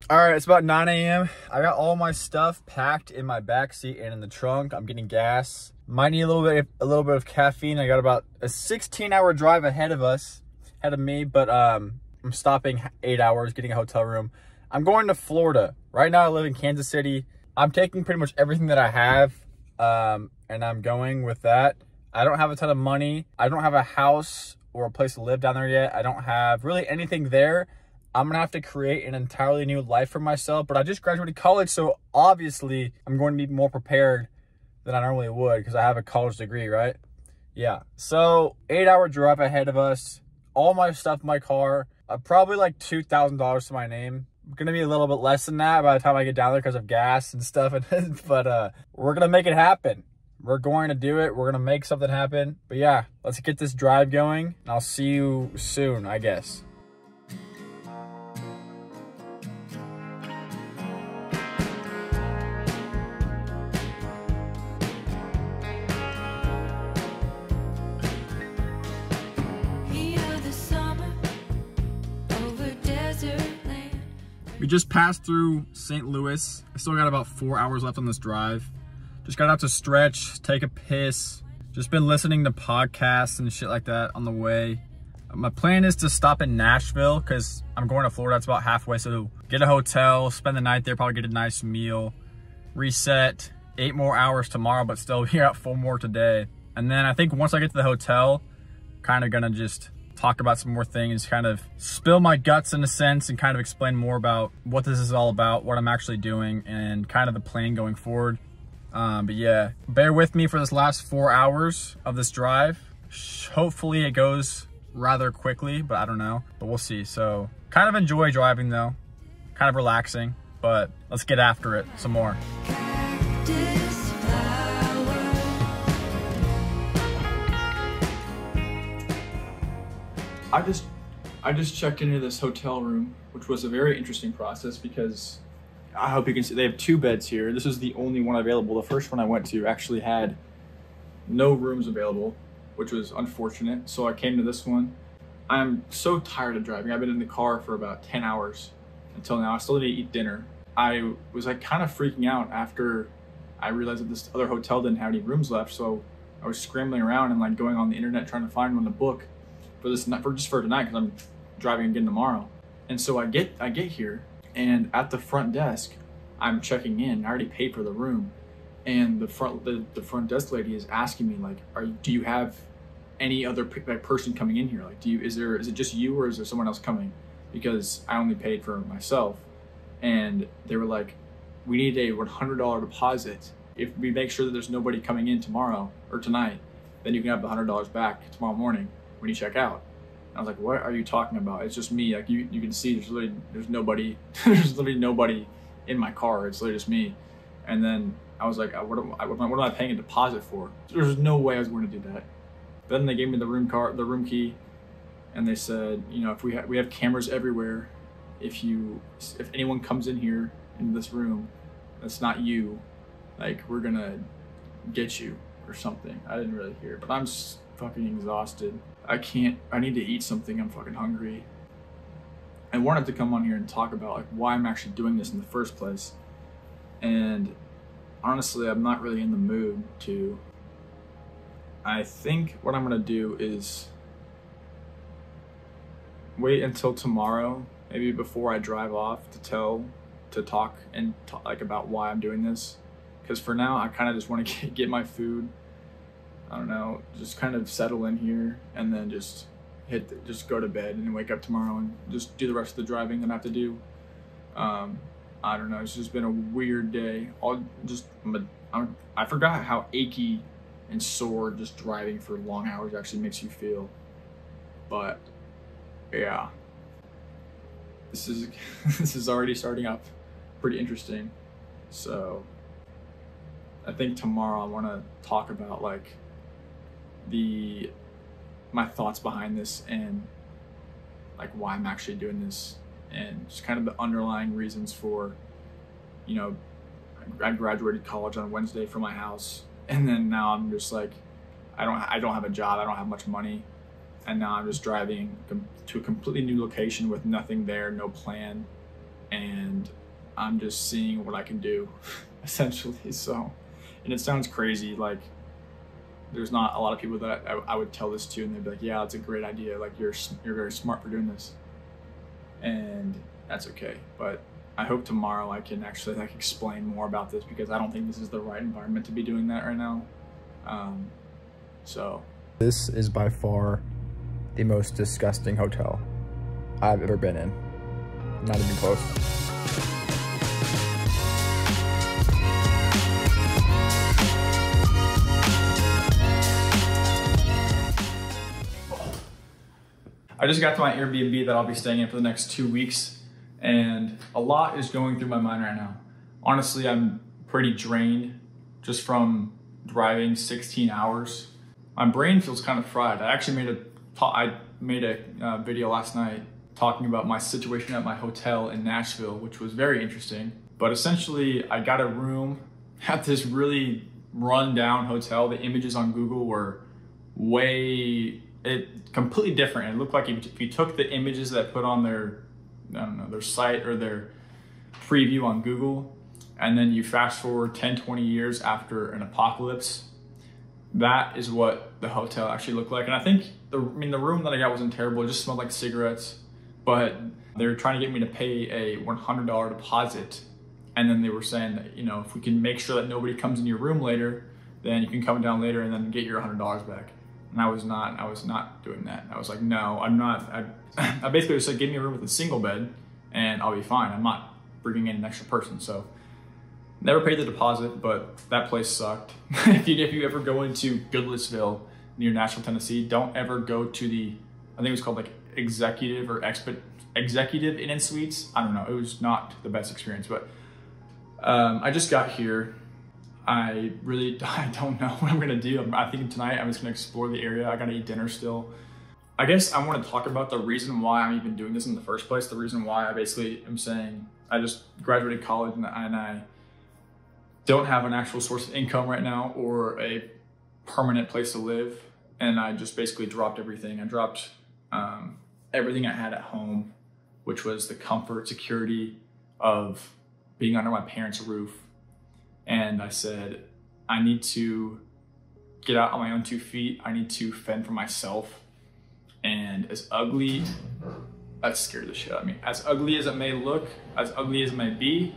All right, it's about 9 a.m. I got all my stuff packed in my back seat and in the trunk. I'm getting gas. Might need a little bit of caffeine. I got about a 16-hour drive ahead of me, but I'm stopping 8 hours, getting a hotel room. I'm going to Florida. Right now I live in Kansas City. I'm taking pretty much everything that I have, and I'm going with that. I don't have a ton of money. I don't have a house or a place to live down there yet. I don't have really anything there. I'm gonna have to create an entirely new life for myself, but I just graduated college, so obviously I'm going to be more prepared than I normally would because I have a college degree, right? Yeah, so 8-hour drive ahead of us, all my stuff in my car, probably like $2,000 to my name. Gonna be a little bit less than that by the time I get down there because of gas and stuff, but we're gonna make it happen. We're going to do it. We're gonna make something happen. But yeah, let's get this drive going, and I'll see you soon, I guess. We just passed through St. Louis. I still got about 4 hours left on this drive. Just got out to stretch, take a piss. Just been listening to podcasts and shit like that on the way. My plan is to stop in Nashville because I'm going to Florida. It's about halfway. So get a hotel, spend the night there, probably get a nice meal, reset, 8 more hours tomorrow, but still here at 4 more today. And then I think once I get to the hotel, kind of gonna just talk about some more things, kind of spill my guts in a sense and kind of explain more about what this is all about, what I'm actually doing, and kind of the plan going forward. But yeah, bear with me for this last 4 hours of this drive. Hopefully it goes rather quickly, but I don't know, but we'll see. So kind of enjoy driving though, kind of relaxing, but let's get after it some more. I just checked into this hotel room, which was a very interesting process because I hope you can see they have 2 beds here. This is the only one available. The first one I went to actually had no rooms available, which was unfortunate. So I came to this one. I'm so tired of driving. I've been in the car for about 10 hours until now. I still need to eat dinner. I was like kind of freaking out after I realized that this other hotel didn't have any rooms left. So I was scrambling around and like going on the internet trying to find one to book for this night, for tonight, because I'm driving again tomorrow. And so I get here, and at the front desk, I'm checking in. I already paid for the room, and the front desk lady is asking me like, do you have any other person coming in here? Like, is it just you or is there someone else coming? Because I only paid for myself. And they were like, we need a $100 deposit. If we make sure that there's nobody coming in tomorrow or tonight, then you can have the $100 back tomorrow morning when you check out. And I was like, what are you talking about? It's just me. Like you can see there's nobody, there's literally nobody in my car. It's literally just me. And then I was like, what am I paying a deposit for? There's no way I was going to do that. Then they gave me the room key, and they said, you know, if we have cameras everywhere. If anyone comes in here in this room, that's not you. Like, we're gonna get you or something. I didn't really hear, but I'm just fucking exhausted. I need to eat something. I'm fucking hungry. I wanted to come on here and talk about like why I'm actually doing this in the first place. And honestly, I'm not really in the mood to. I think what I'm gonna do is wait until tomorrow, maybe before I drive off, to talk like about why I'm doing this. Because for now, I kind of just want to get my food. I don't know, just kind of settle in here and then just go to bed and then wake up tomorrow and just do the rest of the driving that I have to do. I don't know, it's just been a weird day. I forgot how achy and sore just driving for long hours actually makes you feel. But yeah, this is already starting up pretty interesting. So I think tomorrow I want to talk about like my thoughts behind this and like why I'm actually doing this and just kind of the underlying reasons for, you know, I graduated college on Wednesday from my house, and then now I'm just like, I don't have a job, I don't have much money, and now I'm just driving to a completely new location with nothing there, no plan, and I'm just seeing what I can do essentially. So, and it sounds crazy, like there's not a lot of people that I would tell this to and they'd be like, yeah, it's a great idea, like you're very smart for doing this, and that's okay. But I hope tomorrow I can actually like explain more about this, because I don't think this is the right environment to be doing that right now. So this is by far the most disgusting hotel I've ever been in. Not even close. I just got to my Airbnb that I'll be staying in for the next 2 weeks, and a lot is going through my mind right now. Honestly, I'm pretty drained just from driving 16 hours. My brain feels kind of fried. I actually made a video last night talking about my situation at my hotel in Nashville, which was very interesting. But essentially, I got a room at this really run-down hotel. The images on Google were completely different. It looked like if you took the images that put on their, I don't know, their site or their preview on Google, and then you fast forward 10, 20 years after an apocalypse, that is what the hotel actually looked like. And I think, the room that I got wasn't terrible. It just smelled like cigarettes, but they were trying to get me to pay a $100 deposit. And then they were saying that, you know, if we can make sure that nobody comes in your room later, then you can come down later and then get your $100 back. And I was not doing that. I was like, no, I'm not. I basically just said, give me a room with a single bed and I'll be fine. I'm not bringing in an extra person. So never paid the deposit, but that place sucked. If you ever go into Goodlettsville near Nashville, Tennessee, don't ever go to the, I think it was called like Executive or Executive Inn and Suites. I don't know. It was not the best experience, but I just got here. I don't know what I'm gonna do. I think tonight I'm just gonna explore the area. I gotta eat dinner still. I guess I want to talk about the reason why I'm even doing this in the first place. The reason why I basically am saying I just graduated college and I don't have an actual source of income right now or a permanent place to live. And I just basically dropped everything. I dropped everything I had at home, which was the comfort, security of being under my parents' roof. And I said, I need to get out on my own 2 feet. I need to fend for myself. And as ugly, that scared the shit out of me. As ugly as it may look, as ugly as it may be,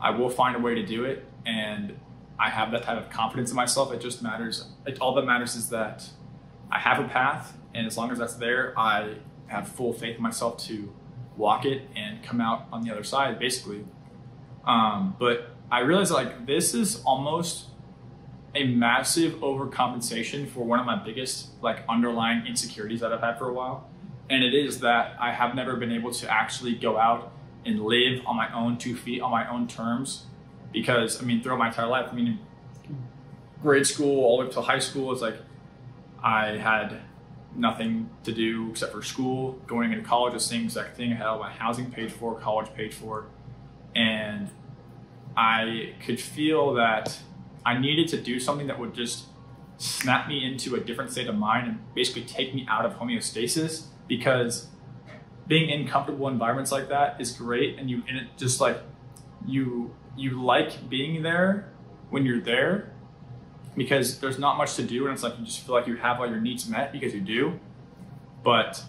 I will find a way to do it. And I have that type of confidence in myself. It just matters. All that matters is that I have a path. And as long as that's there, I have full faith in myself to walk it and come out on the other side, basically. But I realized like this is almost a massive overcompensation for one of my biggest like underlying insecurities that I've had for a while. And it is that I have never been able to actually go out and live on my own 2 feet, on my own terms. Because throughout my entire life, grade school all the way up to high school, it's like I had nothing to do except for school. Going into college, the same exact thing. I had all my housing paid for, college paid for. And I could feel that I needed to do something that would just snap me into a different state of mind and basically take me out of homeostasis, because being in comfortable environments like that is great. And it just like, you like being there when you're there, because there's not much to do. And it's like, you just feel like you have all your needs met because you do. But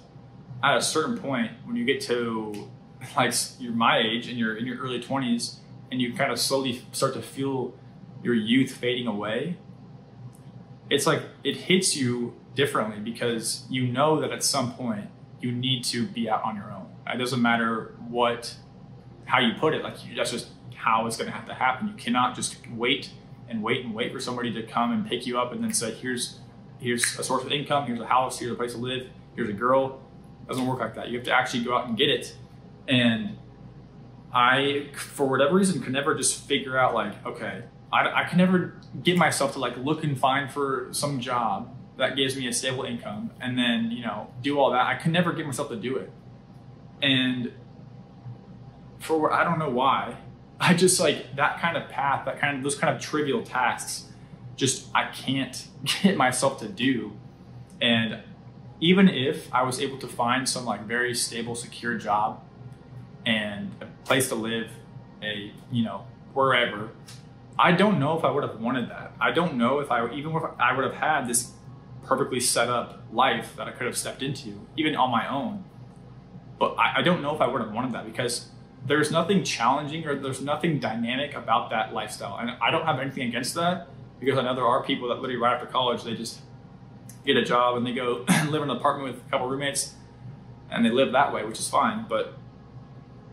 at a certain point, when you get to like, you're my age and you're in your early 20s and you kind of slowly start to feel your youth fading away, it's like it hits you differently, because you know that at some point you need to be out on your own. It doesn't matter how you put it, like that's just how it's going to have to happen. You cannot just wait for somebody to come and pick you up and then say, here's a source of income, here's a house, here's a place to live, here's a girl. It doesn't work like that. You have to actually go out and get it. And I, for whatever reason, could never just figure out like, okay, I can never get myself to like look and find for some job that gives me a stable income and then, do all that. I could never get myself to do it. And I don't know why, I just like that kind of path, those kind of trivial tasks, just, I can't get myself to do. And even if I was able to find some like very stable, secure job and a place to live, wherever. I don't know if I would have wanted that. I don't know if I would have had this perfectly set up life that I could have stepped into, even on my own. But I don't know if I would have wanted that, because there's nothing challenging or there's nothing dynamic about that lifestyle. And I don't have anything against that, because I know there are people that literally right after college, they just get a job and they go live in an apartment with a couple roommates and they live that way, which is fine. But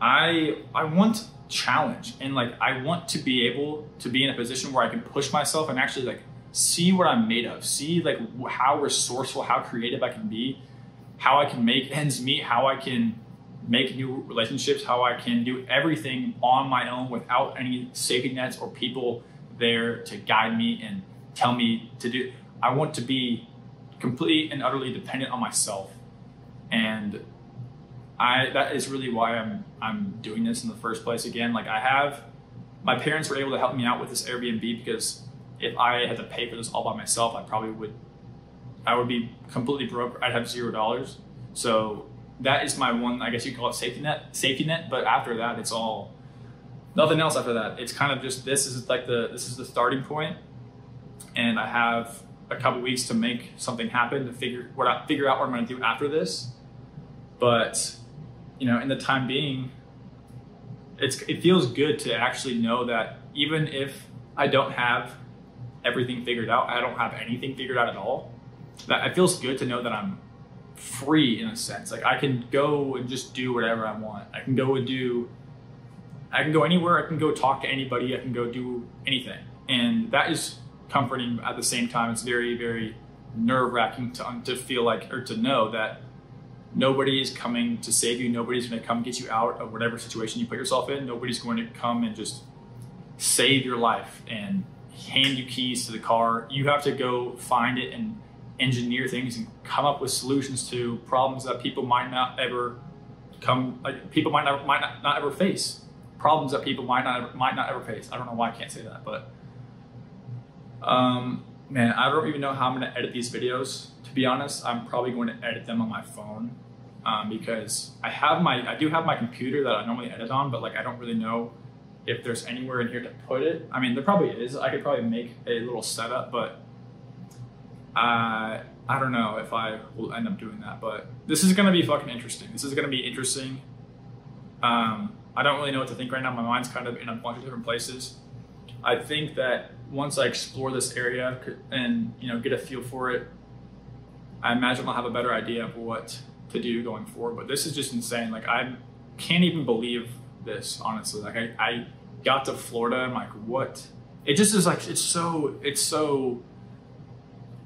I want challenge, and like I want to be able to be in a position where I can push myself and actually like see what I'm made of, see like how resourceful, how creative I can be, how I can make ends meet, how I can make new relationships, how I can do everything on my own without any safety nets or people there to guide me and tell me to do. I want to be completely and utterly dependent on myself. And that is really why I'm doing this in the first place. Again, like my parents were able to help me out with this Airbnb, because if I had to pay for this all by myself, I would be completely broke. I'd have $0. So that is my one, I guess you call it safety net. But after that, it's all nothing else after that. It's kind of just, this is the starting point, and I have a couple weeks to make something happen, to figure out what I'm going to do after this. But in the time being, it feels good to actually know that even if I don't have everything figured out, I don't have anything figured out at all, that it feels good to know that I'm free in a sense. Like I can go and just do whatever I want. I can go anywhere. I can go talk to anybody. I can go do anything. And that is comforting. At the same time, it's very, very nerve-wracking to feel like, or to know that nobody is coming to save you. Nobody's going to come get you out of whatever situation you put yourself in. Nobody's going to come and just save your life and hand you keys to the car. You have to go find it and engineer things and come up with solutions to problems that people might not ever face. Problems that people might not ever face. I don't know why I can't say that, but man, I don't even know how I'm going to edit these videos. To be honest, I'm probably going to edit them on my phone, because I do have my computer that I normally edit on, but like I don't really know if there's anywhere in here to put it. I mean, there probably is. I could probably make a little setup, but I don't know if I will end up doing that. But this is going to be fucking interesting. This is going to be interesting. I don't really know what to think right now. My mind's kind of in a bunch of different places. I think that once I explore this area and get a feel for it, I imagine I'll have a better idea of what to do going forward. But this is just insane. Like I can't even believe this, honestly. Like I got to Florida, I'm like, what? It just is like, it's so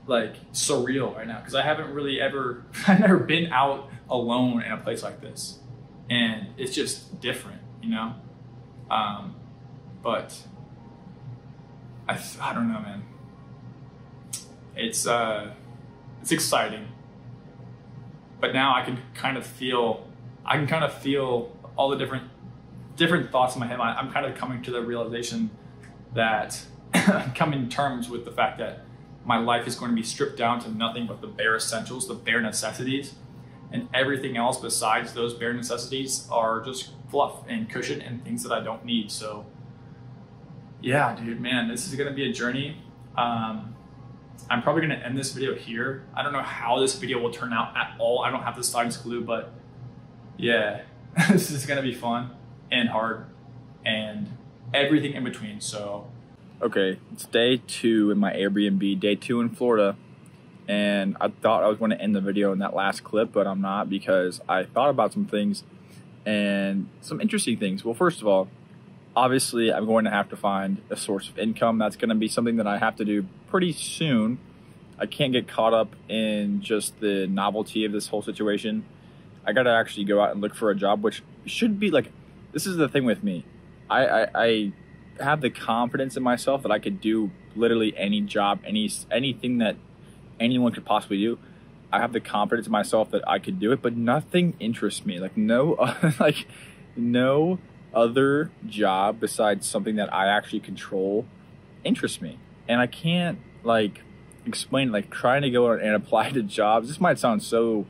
like surreal right now, because I haven't really I've never been out alone in a place like this, and it's just different, but I don't know, man. It's exciting, but now I can kind of feel all the different thoughts in my head. I'm kind of coming to the realization that I'm coming to terms with the fact that my life is going to be stripped down to nothing but the bare essentials, the bare necessities, and everything else besides those bare necessities are just fluff and cushion and things that I don't need. So yeah, dude, man, this is going to be a journey. I'm probably going to end this video here. I don't know how this video will turn out at all. I don't have the slightest clue, but yeah, this is going to be fun and hard and everything in between. So okay, it's day 2 in my Airbnb, day 2 in Florida, and I thought I was going to end the video in that last clip, but I'm not, because I thought about some things and some interesting things. Well, first of all, obviously I'm going to have to find a source of income. That's going to be something that I have to do pretty soon. I can't get caught up in just the novelty of this whole situation. I got to actually go out and look for a job, which should be like, this is the thing with me. I have the confidence in myself that I could do literally any job, anything that anyone could possibly do. I have the confidence in myself that I could do it, but nothing interests me. Like no other job besides something that I actually control interests me. And I can't like explain, like trying to go and apply to jobs. This might sound so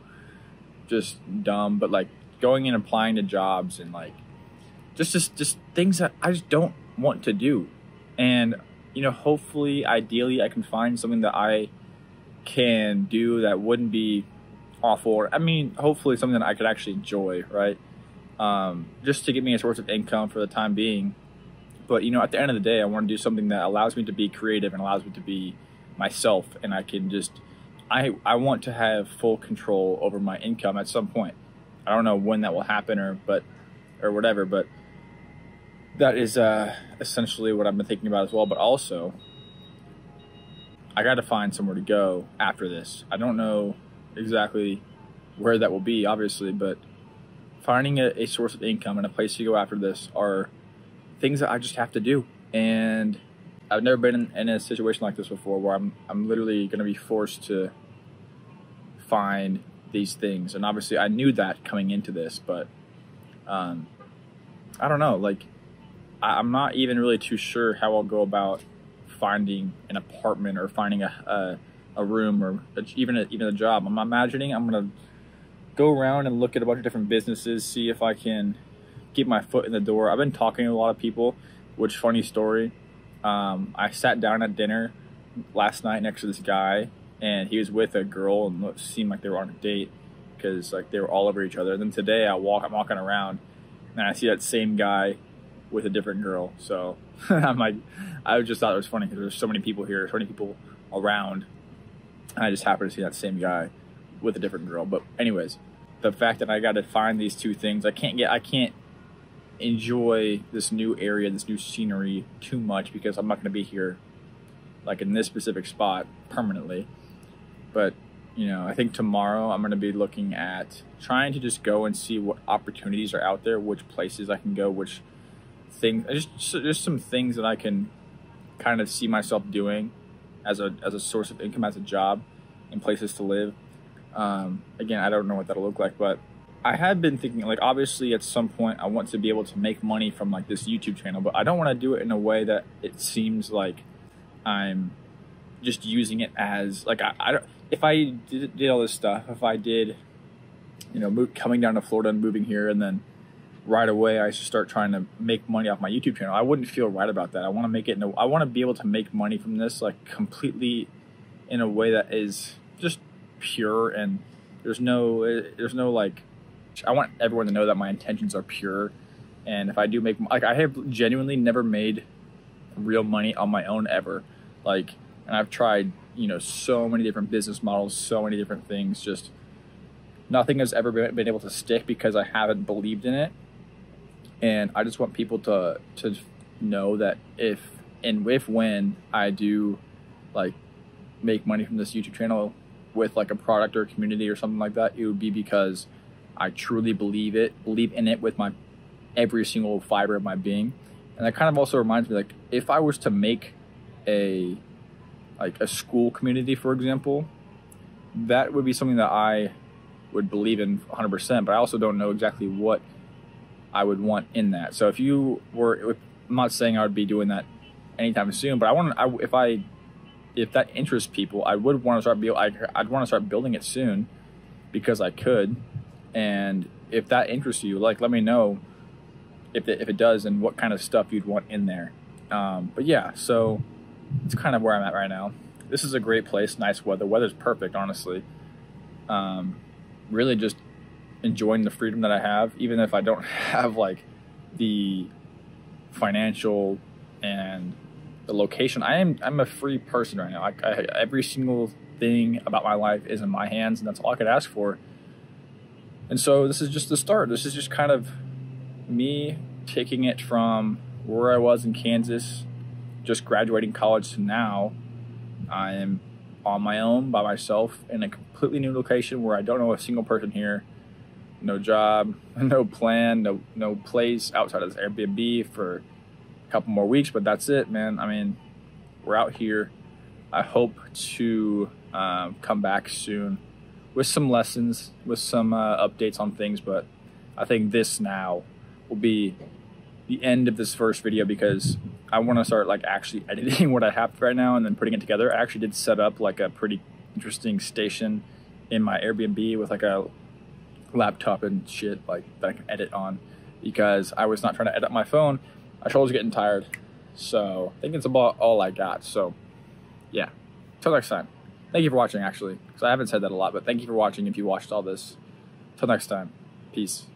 just dumb, but like going and applying to jobs and like just things that I just don't want to do. And, you know, hopefully, ideally, I can find something that I can do that wouldn't be awful. I mean, hopefully something that I could actually enjoy, right? Just to give me a source of income for the time being. But, you know, at the end of the day, I want to do something that allows me to be creative and allows me to be myself. And I can just, I want to have full control over my income at some point. I don't know when that will happen or whatever, but that is essentially what I've been thinking about as well. But also, I got to find somewhere to go after this. I don't know exactly where that will be, obviously, but finding a source of income and a place to go after this are things that I just have to do. And I've never been in a situation like this before, where I'm literally going to be forced to find these things. And obviously I knew that coming into this, but I don't know, like I'm not even really too sure how I'll go about finding an apartment or finding a room or even a job. I'm imagining I'm gonna go around and look at a bunch of different businesses, see if I can get my foot in the door. I've been talking to a lot of people, which, funny story, I sat down at dinner last night next to this guy, and he was with a girl, and it seemed like they were on a date because like they were all over each other. And then today I'm walking around and I see that same guy with a different girl. So I'm like, I just thought it was funny because there's so many people here, so many people around, and I just happened to see that same guy with a different girl. But anyways, the fact that I got to find these two things, I can't enjoy this new area, this new scenery too much, because I'm not going to be here like in this specific spot permanently. But, you know, I think tomorrow I'm going to be looking at trying to just go and see what opportunities are out there, which places I can go, which things, just some things that I can kind of see myself doing as a source of income, as a job, and places to live. Again, I don't know what that'll look like, but I had been thinking, like, obviously at some point I want to be able to make money from like this YouTube channel, but I don't want to do it in a way that it seems like I'm just using it as like, I don't, if I did all this stuff, if I did, you know, coming down to Florida and moving here, and then right away I should start trying to make money off my YouTube channel, I wouldn't feel right about that. I want to make it, I want to be able to make money from this like completely in a way that is just pure, and there's no like, I want everyone to know that my intentions are pure. And if I do make, like, I have genuinely never made real money on my own ever. Like, and I've tried, you know, so many different business models, so many different things, just nothing has ever been able to stick because I haven't believed in it. And I just want people to know that if when I do like make money from this YouTube channel with like a product or a community or something like that, it would be because I truly believe in it with my every single fiber of my being. And that kind of also reminds me, like, if I was to make a school community, for example, that would be something that I would believe in 100%, but I also don't know exactly what I would want in that. So I'm not saying I would be doing that anytime soon, but if that interests people, I'd want to start building it soon, because I could. And if that interests you, like, let me know if it does and what kind of stuff you'd want in there. But yeah, so it's kind of where I'm at right now. This is a great place, nice weather. Weather's perfect, honestly. Really just enjoying the freedom that I have, even if I don't have like the financial and the location. I'm a free person right now. Every single thing about my life is in my hands, and that's all I could ask for. And so this is just the start. This is just kind of me taking it from where I was in Kansas, just graduating college, to now I am on my own by myself in a completely new location where I don't know a single person here, no job, no plan, no place outside of this Airbnb for a couple more weeks, but that's it, man. I mean, we're out here. I hope to come back soon with some lessons, with some updates on things, but I think this now will be the end of this first video, because I want to start like actually editing what I have right now and then putting it together. I actually did set up like a pretty interesting station in my Airbnb with like a laptop and shit like that I can edit on. because I was not trying to edit my phone. My shoulder's getting tired. So I think that's about all I got. So yeah, till next time. Thank you for watching, actually, because I haven't said that a lot, but thank you for watching if you watched all this. Till next time, peace.